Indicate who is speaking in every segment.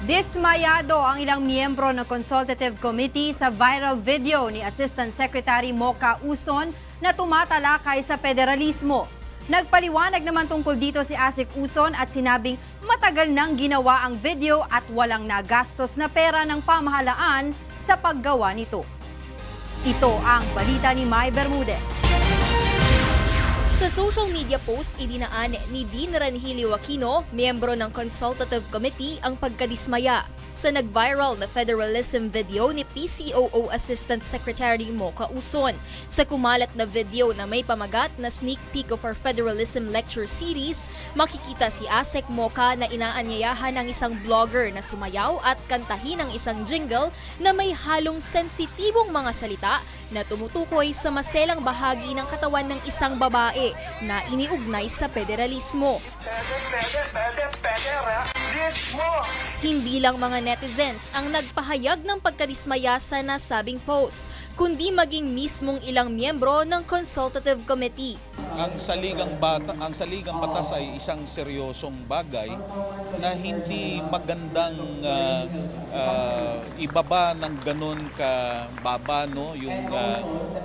Speaker 1: Dismayado ang ilang miyembro ng Consultative Committee sa viral video ni Assistant Secretary Mocha Uson na tumatalakay sa federalismo. Nagpaliwanag naman tungkol dito si Asik Uson at sinabing matagal nang ginawa ang video at walang nagastos na pera ng pamahalaan sa paggawa nito. Ito ang balita ni Mai Bermudez.
Speaker 2: Sa social media post, idinaan ni Dean Ranhilio Aquino, miyembro ng Consultative Committee, ang pagkadismaya sa nag-viral na federalism video ni PCOO Assistant Secretary Mocha Uson. Sa kumalat na video na may pamagat na sneak peek of our federalism lecture series, makikita si Asek Mocha na inaanyayahan ng isang blogger na sumayaw at kantahin ang isang jingle na may halong sensitibong mga salita na tumutukoy sa maselang bahagi ng katawan ng isang babae na iniugnay sa federalismo. Hindi lang mga netizens ang nagpahayag ng pagkadismaya sa nasabing post, kundi maging mismong ilang miyembro ng Consultative Committee.
Speaker 3: Ang saligang batas ay isang seryosong bagay na hindi magandang ibaba ng ganun kababa, no, yung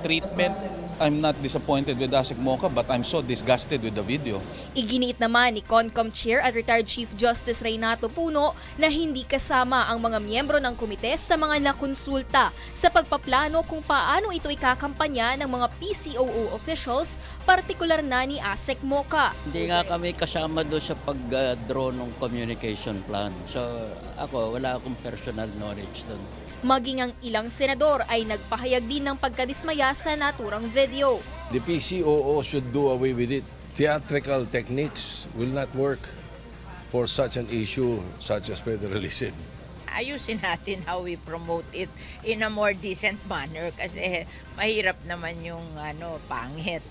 Speaker 3: treatment. I'm not disappointed with Asik Mocha, but I'm so disgusted with the video.
Speaker 2: Iginiit naman ni CONCOM Chair at retired Chief Justice Reynato Puno na hindi kasama ang mga miyembro ng komite sa mga nakonsulta sa pagpaplano kung paano ito ikakampanya ng mga PCOO officials, partikular na ni Asek Mocha.
Speaker 4: Hindi nga kami kasama doon sa pag-draw ng communication plan. So ako, wala akong personal knowledge doon.
Speaker 2: Maging ang ilang senador ay nagpahayag din ng pagkadismaya sa naturang video.
Speaker 5: The PCOO should do away with it. Theatrical techniques will not work for such an issue such as federalism.
Speaker 6: Ayusin natin how we promote it in a more decent manner kasi mahirap naman yung pangit.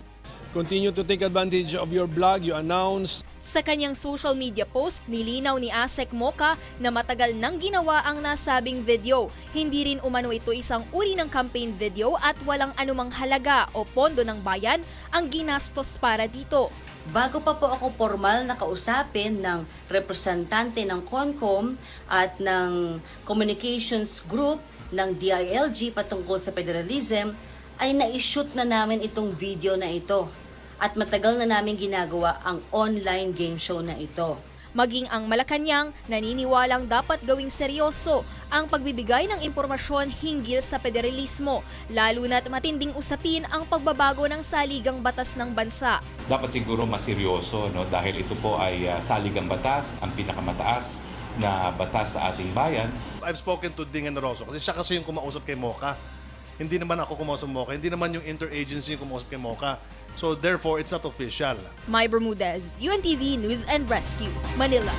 Speaker 7: Continue to take advantage of your blog, you announce.
Speaker 2: Sa kanyang social media post, nilinaw ni Asek Mocha na matagal nang ginawa ang nasabing video. Hindi rin umano ito isang uri ng campaign video at walang anumang halaga o pondo ng bayan ang ginastos para dito.
Speaker 8: Bago pa po ako formal na kausapin ng representante ng CONCOM at ng communications group ng DILG patungkol sa federalism, ay na-shoot na namin itong video na ito at matagal na namin ginagawa ang online game show na ito.
Speaker 2: Maging ang Malacanang naniniwalang dapat gawing seryoso ang pagbibigay ng impormasyon hinggil sa federalismo, lalo na't matinding usapin ang pagbabago ng saligang batas ng bansa.
Speaker 9: Dapat siguro mas seryoso, no, dahil ito po ay saligang batas, ang pinakamataas na batas sa ating bayan.
Speaker 10: I've spoken to Ding Enroso kasi siya kasi yung kumausap kay Mocha. Hindi naman ako kumausap kay Mocha, hindi naman yung interagency yung kumausap kay Mocha. So therefore, it's not official.
Speaker 2: Mai Bermudez, UNTV News and Rescue, Manila.